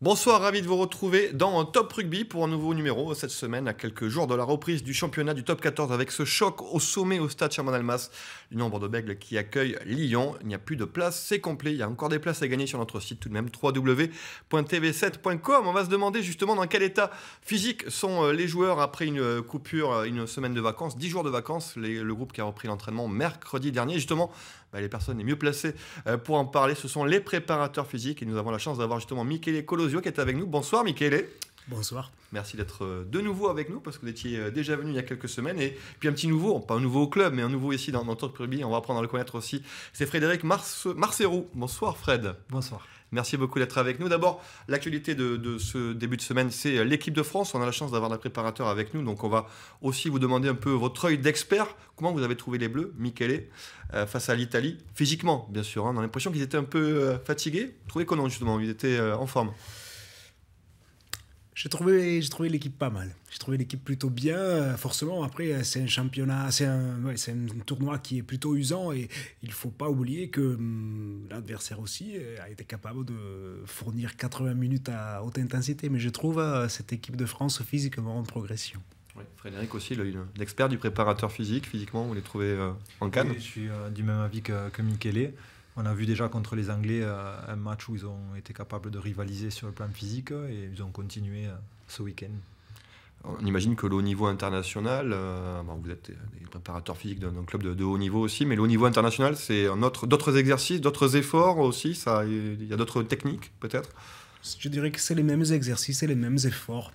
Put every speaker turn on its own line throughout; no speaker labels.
Bonsoir, ravi de vous retrouver dans Top Rugby pour un nouveau numéro cette semaine, à quelques jours de la reprise du championnat du Top 14 avec ce choc au sommet au stade Chaman-Delmas. L'Union Bordeaux-Bègles qui accueille Lyon. Il n'y a plus de place, c'est complet. Il y a encore des places à gagner sur notre site tout de même, www.tv7.com. On va se demander justement dans quel état physique sont les joueurs après une coupure, une semaine de vacances, 10 jours de vacances. Le groupe qui a repris l'entraînement mercredi dernier. Justement, les personnes les mieux placées pour en parler, ce sont les préparateurs physiques. Et nous avons la chance d'avoir justement Michele Colosio qui est avec nous. Bonsoir Michele.
Bonsoir.
Merci d'être de nouveau avec nous parce que vous étiez déjà venu il y a quelques semaines. Et puis un petit nouveau, pas un nouveau au club, mais un nouveau ici dans Top Rugby. On va apprendre à le connaître aussi. C'est Frédéric Marcerou. Bonsoir Fred.
Bonsoir.
Merci beaucoup d'être avec nous. D'abord, l'actualité de ce début de semaine, c'est l'équipe de France. On a la chance d'avoir un préparateur avec nous, donc on va aussi vous demander un peu votre œil d'expert. Comment vous avez trouvé les Bleus, Michele, face à l'Italie? Physiquement, bien sûr. On a l'impression qu'ils étaient un peu fatigués. Vous trouvez que non, justement, ils étaient en forme?
J'ai trouvé l'équipe pas mal. J'ai trouvé l'équipe plutôt bien. Forcément, après, c'est un championnat, c'est un tournoi qui est plutôt usant et il ne faut pas oublier que l'adversaire aussi a été capable de fournir 80 minutes à haute intensité. Mais je trouve cette équipe de France physiquement en progression.
Oui, Frédéric aussi, l'expert du préparateur physique. Physiquement, vous les trouvez en canne?
Oui, je suis du même avis que Michele. On a vu déjà contre les Anglais un match où ils ont été capables de rivaliser sur le plan physique et ils ont continué ce week-end.
On imagine que le haut niveau international, vous êtes des préparateurs physiques d'un club de haut niveau aussi, mais le haut niveau international, c'est d'autres exercices, d'autres efforts aussi. Il y a d'autres techniques peut-être?
Je dirais que c'est les mêmes exercices et les mêmes efforts.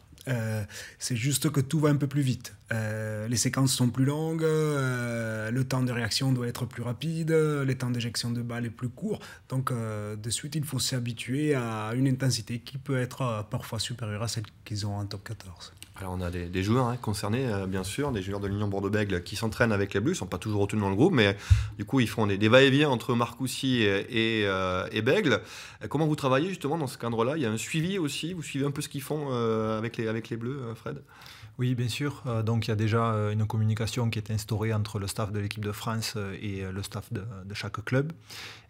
C'est juste que tout va un peu plus vite. Les séquences sont plus longues, le temps de réaction doit être plus rapide, les temps d'éjection de balles est plus court. Donc de suite, il faut s'habituer à une intensité qui peut être parfois supérieure à celle qu'ils ont en top 14.
Alors on a des joueurs concernés, bien sûr, des joueurs de l'Union Bordeaux-Bègles qui s'entraînent avec les Bleus. Ils ne sont pas toujours retenus dans le groupe, mais du coup ils font des va-et-vient entre Marcoussis et Bègles. Comment vous travaillez justement dans ce cadre-là? Il y a un suivi aussi, vous suivez un peu ce qu'ils font avec les Bleus, Fred?
Oui, bien sûr. Donc il y a déjà une communication qui est instaurée entre le staff de l'équipe de France et le staff de chaque club.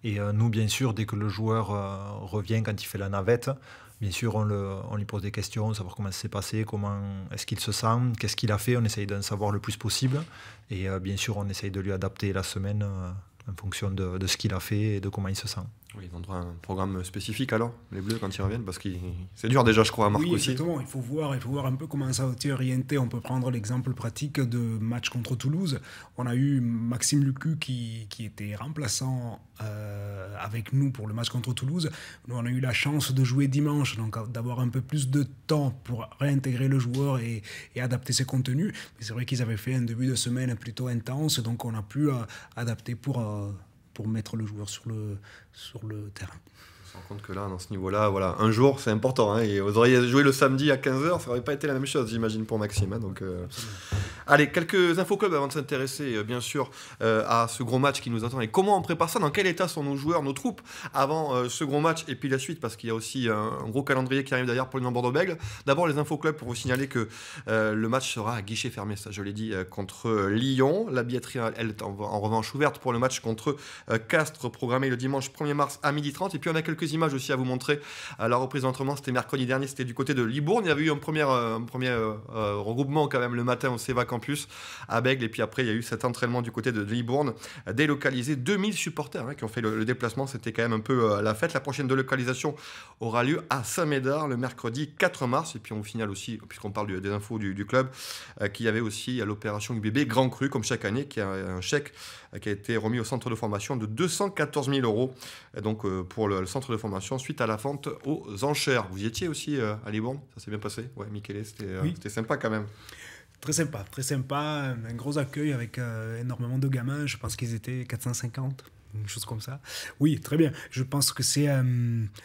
Et nous, bien sûr, dès que le joueur revient, quand il fait la navette, bien sûr, on lui pose des questions, savoir comment ça s'est passé, comment est-ce qu'il se sent, qu'est-ce qu'il a fait. On essaye d'en savoir le plus possible. Et bien sûr, on essaye de lui adapter la semaine en fonction de ce qu'il a fait et de comment il se sent.
Oui, ils ont droit à un programme spécifique alors, les Bleus, quand ils reviennent, parce que c'est dur déjà, je crois, à Marc
oui,
aussi.
Exactement, il faut voir un peu comment ça a été orienté. On peut prendre l'exemple pratique de match contre Toulouse. On a eu Maxime Lucu qui était remplaçant avec nous pour le match contre Toulouse. Nous, on a eu la chance de jouer dimanche, donc d'avoir un peu plus de temps pour réintégrer le joueur et adapter ses contenus. Mais c'est vrai qu'ils avaient fait un début de semaine plutôt intense, donc on a pu adapter pour mettre le joueur sur le terrain.
On se rend compte que là, dans ce niveau-là, voilà, un jour, c'est important. Et vous auriez joué le samedi à 15h, ça n'aurait pas été la même chose, j'imagine, pour Maxime. Donc, allez, quelques infos clubs avant de s'intéresser, bien sûr, à ce gros match qui nous attend. Et comment on prépare ça? Dans quel état sont nos joueurs, nos troupes, avant ce gros match et puis la suite? Parce qu'il y a aussi un gros calendrier qui arrive derrière pour l'Union Bordeaux-Bègles. D'abord, les infos clubs pour vous signaler que le match sera à guichet fermé, ça je l'ai dit, contre Lyon. La billetterie, elle est en revanche ouverte pour le match contre Castres, programmé le dimanche 1er mars à 12h30. Et puis on a quelques images aussi à vous montrer. La reprise d'entraînement, c'était mercredi dernier, c'était du côté de Libourne. Il y avait eu un premier regroupement quand même le matin au Seva Campus à Bègles. Et puis après, il y a eu cet entraînement du côté de Libourne, délocalisé. 2000 supporters qui ont fait le déplacement. C'était quand même un peu la fête. La prochaine délocalisation aura lieu à Saint-Médard le mercredi 4 mars. Et puis on vous signale aussi, puisqu'on parle des infos du club, qu'il y avait aussi l'opération UBB Grand Cru, comme chaque année, qui a un chèque qui a été remis au centre de formation de 214 000 €. Donc pour le centre de formation suite à la vente aux enchères. Vous y étiez aussi à Libourne? Ça s'est bien passé? Ouais, Michele, c'était sympa quand même.
Très sympa, un gros accueil avec énormément de gamins. Je pense qu'ils étaient 450, une chose comme ça. Oui, très bien. Je pense que c'est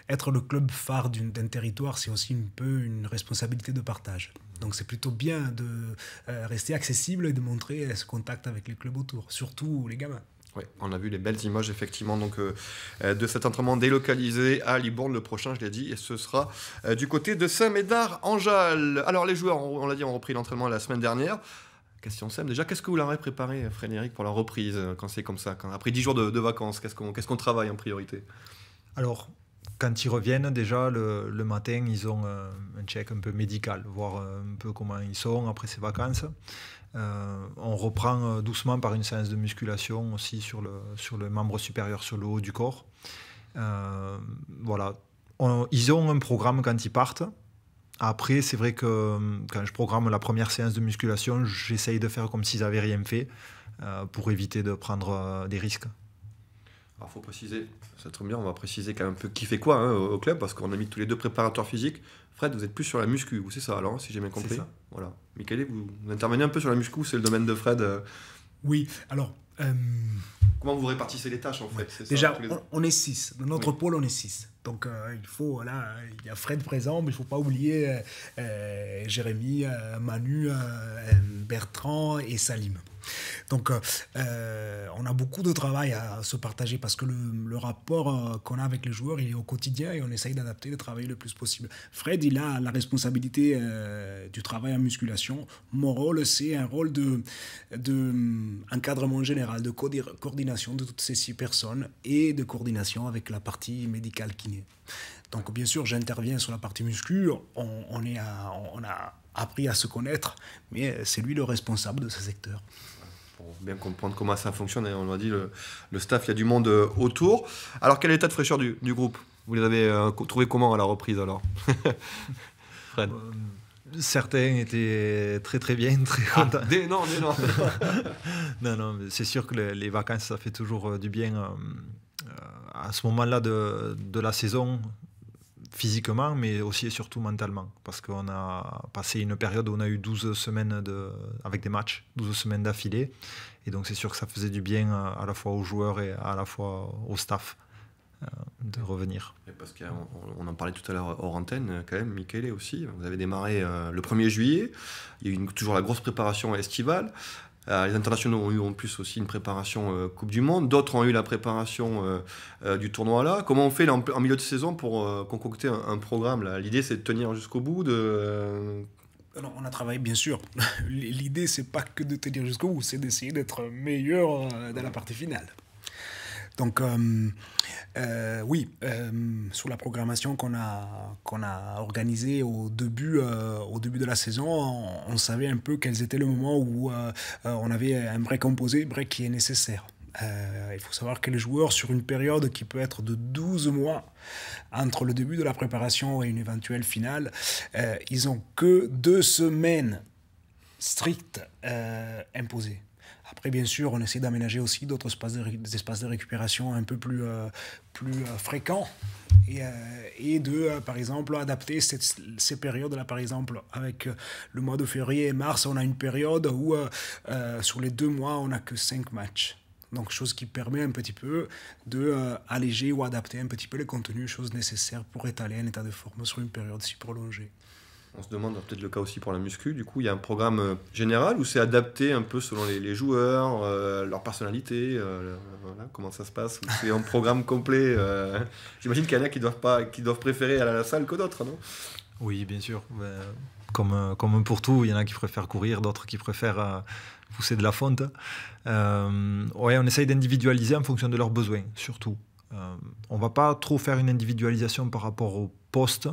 être le club phare d'un territoire, c'est aussi un peu une responsabilité de partage. Donc c'est plutôt bien de rester accessible et de montrer ce contact avec les clubs autour, surtout les gamins.
Oui, on a vu les belles images effectivement donc, de cet entraînement délocalisé à Libourne le prochain, je l'ai dit, et ce sera du côté de Saint-Médard-en-Jalles. Alors les joueurs, on l'a dit, ont repris l'entraînement la semaine dernière. Question simple, déjà, qu'est-ce que vous leur avez préparé, Frédéric, pour la reprise, quand c'est comme ça, après 10 jours de vacances, qu'est-ce qu'on travaille en priorité?
Alors, quand ils reviennent, déjà, le matin, ils ont un check un peu médical, voir un peu comment ils sont après ces vacances. On reprend doucement par une séance de musculation aussi sur le membre supérieur, sur le haut du corps. Voilà. Ils ont un programme quand ils partent. Après, c'est vrai que quand je programme la première séance de musculation, j'essaye de faire comme s'ils n'avaient rien fait pour éviter de prendre des risques.
Alors, il faut préciser, c'est très bien, on va préciser quand même un peu qui fait quoi hein, au club, parce qu'on a mis tous les deux préparateurs physiques. Fred, vous êtes plus sur la muscu, vous, c'est ça alors, si j'ai bien compris.
C'est ça.
Voilà. Michele, vous intervenez un peu sur la muscu, c'est le domaine de Fred.
Oui, alors...
Comment vous répartissez les tâches en fait
Déjà, on est 6. Dans notre pôle, on est 6. Donc, il y a Fred présent, mais il ne faut pas oublier Jérémy, Manu, Bertrand et Salim. Donc, on a beaucoup de travail à se partager parce que le rapport qu'on a avec les joueurs, il est au quotidien et on essaye d'adapter, de travailler le plus possible. Fred, il a la responsabilité du travail en musculation. Mon rôle, c'est un rôle de encadrement général, de coordination de toutes ces 6 personnes et de coordination avec la partie médicale kiné. Donc, bien sûr, j'interviens sur la partie muscu. On a appris à se connaître, mais c'est lui le responsable de ce secteur.
Pour bien comprendre comment ça fonctionne, on l'a dit, le staff, il y a du monde autour. Alors, quel est l'état de fraîcheur du groupe? Vous les avez trouvés comment à la reprise alors? Fred?
Certains étaient très très bien, très contents.
Non.
Non, c'est sûr que les vacances, ça fait toujours du bien à ce moment-là de la saison, physiquement, mais aussi et surtout mentalement. Parce qu'on a passé une période où on a eu 12 semaines avec des matchs, 12 semaines d'affilée. Et donc c'est sûr que ça faisait du bien à la fois aux joueurs et à la fois au staff de revenir.
Et parce qu'on en parlait tout à l'heure hors antenne, quand même, Michele aussi. Vous avez démarré le 1er juillet. Il y a eu toujours la grosse préparation estivale. Les internationaux ont eu en plus aussi une préparation Coupe du Monde. D'autres ont eu la préparation du tournoi là. Comment on fait là, en milieu de saison pour concocter un programme là? L'idée c'est de tenir jusqu'au bout
Alors, on a travaillé bien sûr. L'idée c'est pas que de tenir jusqu'au bout, c'est d'essayer d'être meilleur dans la partie finale. Donc oui, sur la programmation qu'on a organisée au début de la saison, on savait un peu quels étaient les moments où on avait un break qui est nécessaire. Il faut savoir que les joueurs, sur une période qui peut être de 12 mois, entre le début de la préparation et une éventuelle finale, ils n'ont que 2 semaines strictes imposées. Après, bien sûr, on essaie d'aménager aussi d'autres des espaces de récupération un peu plus fréquents et de, par exemple, adapter ces périodes-là. Par exemple, avec le mois de février et mars, on a une période où, sur les 2 mois, on n'a que 5 matchs. Donc, chose qui permet un petit peu d'alléger ou adapter un petit peu les contenus, chose nécessaire pour étaler un état de forme sur une période si prolongée.
On se demande, peut-être le cas aussi pour la muscu, du coup il y a un programme général où c'est adapté un peu selon les joueurs, leur personnalité, voilà, comment ça se passe, ou c'est un programme complet. J'imagine qu'il y en a qui doivent préférer aller à la salle que d'autres, non?
Oui, bien sûr. Comme pour tout, il y en a qui préfèrent courir, d'autres qui préfèrent pousser de la fonte. Ouais, on essaye d'individualiser en fonction de leurs besoins, surtout. On ne va pas trop faire une individualisation par rapport au poste,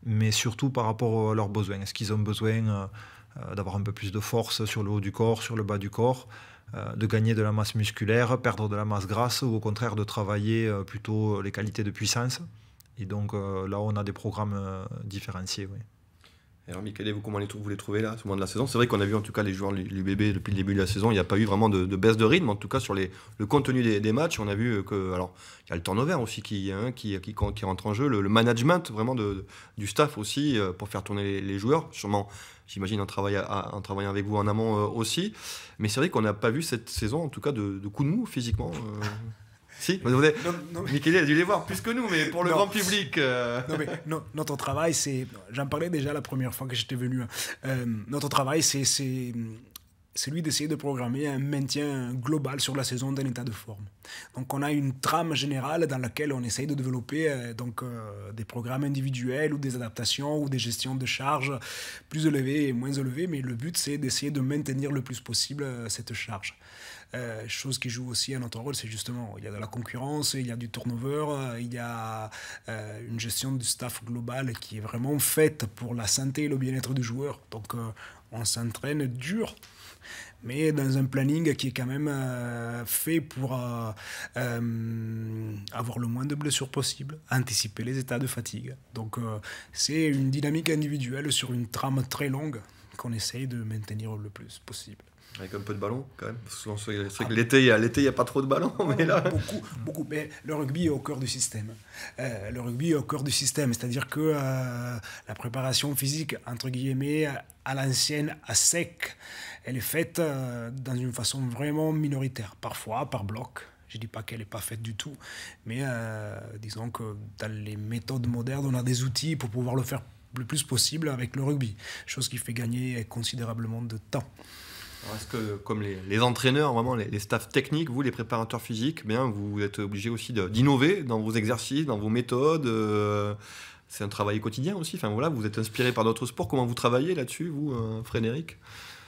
mais surtout par rapport à leurs besoins. Est-ce qu'ils ont besoin d'avoir un peu plus de force sur le haut du corps, sur le bas du corps, de gagner de la masse musculaire, perdre de la masse grasse, ou au contraire de travailler plutôt les qualités de puissance? Et donc là, on a des programmes différenciés. Oui.
Alors Michele, vous, comment vous les trouvez là, à ce moment de la saison? C'est vrai qu'on a vu en tout cas les joueurs, les bébés, depuis le début de la saison, il n'y a pas eu vraiment de baisse de rythme, en tout cas sur le contenu des matchs. On a vu que, alors, il y a le turnover aussi qui rentre en jeu, le management vraiment du staff aussi, pour faire tourner les joueurs, sûrement, j'imagine, en travaillant avec vous en amont aussi. Mais c'est vrai qu'on n'a pas vu cette saison, en tout cas, de coups de mou physiquement. Si, Michele a dû les voir plus que nous, mais pour le grand public.
Notre travail, c'est. J'en parlais déjà la première fois que j'étais venu. Notre travail, c'est celui d'essayer de programmer un maintien global sur la saison d'un état de forme. Donc on a une trame générale dans laquelle on essaye de développer des programmes individuels ou des adaptations ou des gestions de charges plus élevées et moins élevées, mais le but c'est d'essayer de maintenir le plus possible cette charge. Chose qui joue aussi à notre rôle, c'est justement, il y a de la concurrence, il y a du turnover, il y a une gestion du staff global qui est vraiment faite pour la santé et le bien-être du joueur. Donc on s'entraîne dur, mais dans un planning qui est quand même fait pour avoir le moins de blessures possible, anticiper les états de fatigue. Donc c'est une dynamique individuelle sur une trame très longue qu'on essaye de maintenir le plus possible.
Avec un peu de ballon, quand même. C'est vrai que l'été, il n'y a pas trop de ballon. Mais là...
Beaucoup. Mais le rugby est au cœur du système. C'est-à-dire que la préparation physique, entre guillemets, à l'ancienne, à sec, elle est faite dans une façon vraiment minoritaire. Parfois, par bloc. Je ne dis pas qu'elle n'est pas faite du tout. Mais disons que dans les méthodes modernes, on a des outils pour pouvoir le faire le plus possible avec le rugby. Chose qui fait gagner considérablement de temps.
Alors est-ce que, comme les entraîneurs, vraiment les staffs techniques, vous, les préparateurs physiques, bien, vous êtes obligés aussi d'innover dans vos exercices, dans vos méthodes c'est un travail quotidien aussi. Enfin, voilà, vous êtes inspiré par d'autres sports. Comment vous travaillez là-dessus, vous, Frédéric ?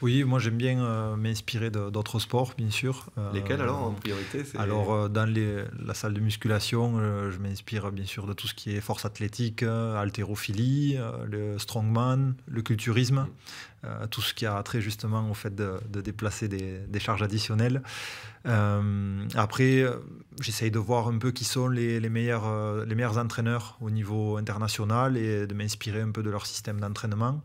Oui, moi j'aime bien m'inspirer d'autres sports, bien sûr.
Lesquels alors, en priorité
Alors, dans la salle de musculation, je m'inspire bien sûr de tout ce qui est force athlétique, haltérophilie, le strongman, le culturisme, tout ce qui a trait justement au fait de déplacer des charges additionnelles. Après, j'essaye de voir un peu qui sont les meilleurs entraîneurs au niveau international et de m'inspirer un peu de leur système d'entraînement.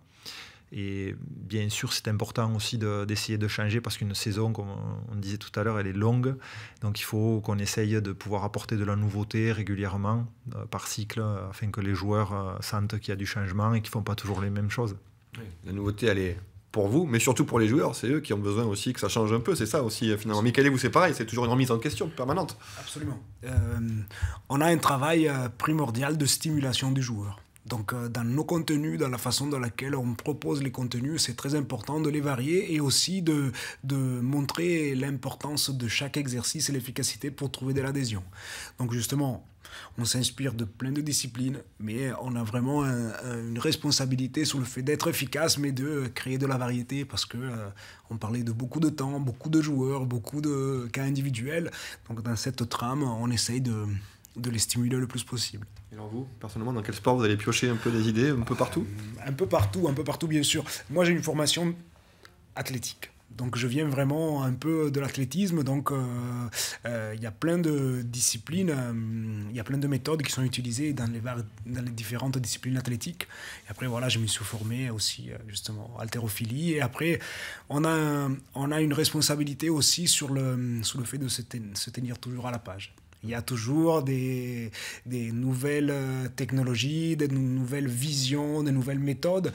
Et bien sûr, c'est important aussi d'essayer de changer parce qu'une saison, comme on disait tout à l'heure, elle est longue. Donc il faut qu'on essaye de pouvoir apporter de la nouveauté régulièrement par cycle afin que les joueurs sentent qu'il y a du changement et qu'ils ne font pas toujours les mêmes choses.
Oui, la nouveauté, elle est pour vous, mais surtout pour les joueurs. C'est eux qui ont besoin aussi que ça change un peu. C'est ça aussi, finalement. Michele, vous, c'est pareil. C'est toujours une remise en question permanente.
Absolument. On a un travail primordial de stimulation du joueur. Donc dans nos contenus, dans la façon dans laquelle on propose les contenus, c'est très important de les varier et aussi de montrer l'importance de chaque exercice et l'efficacité pour trouver de l'adhésion. Donc justement, on s'inspire de plein de disciplines, mais on a vraiment une responsabilité sur le fait d'être efficace, mais de créer de la variété parce que on parlait de beaucoup de temps, beaucoup de joueurs, beaucoup de cas individuels. Donc dans cette trame, on essaye de les stimuler le plus possible.
Et alors vous, personnellement, dans quel sport vous allez piocher un peu des idées, un peu partout ?
Un peu partout bien sûr. Moi j'ai une formation athlétique. Donc je viens vraiment un peu de l'athlétisme, donc y a plein de disciplines, il y a plein de méthodes qui sont utilisées dans les différentes disciplines athlétiques. Et après voilà, je me suis formé aussi justement haltérophilie. Et après on a une responsabilité aussi sur le fait de se tenir toujours à la page. Il y a toujours des nouvelles technologies, des nouvelles visions, des nouvelles méthodes.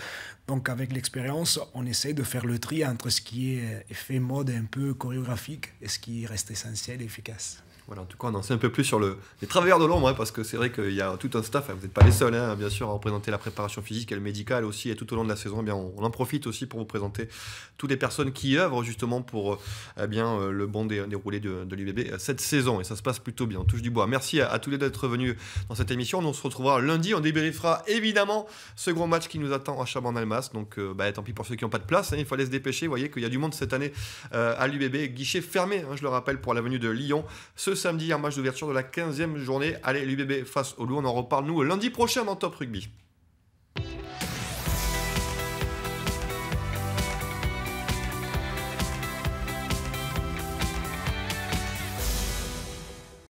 Donc avec l'expérience, on essaie de faire le tri entre ce qui est effet mode un peu chorégraphique et ce qui reste essentiel et efficace.
Voilà, en tout cas, on en sait un peu plus sur les travailleurs de l'ombre, parce que c'est vrai qu'il y a tout un staff, vous n'êtes pas les seuls, bien sûr, à représenter la préparation physique et le médical aussi, et tout au long de la saison, on en profite aussi pour vous présenter toutes les personnes qui œuvrent justement pour le bon déroulé de l'UBB cette saison, et ça se passe plutôt bien, on touche du bois. Merci à tous les deux d'être venus dans cette émission, on se retrouvera lundi, on débriefera évidemment ce gros match qui nous attend à Chabannes-Almas, donc tant pis pour ceux qui n'ont pas de place, il faut aller se dépêcher, vous voyez qu'il y a du monde cette année à l'UBB, guichet fermé, je le rappelle, pour la venue de Lyon, ce samedi, un match d'ouverture de la 15e journée. Allez, l'UBB face au Loup, on en reparle nous lundi prochain dans Top Rugby.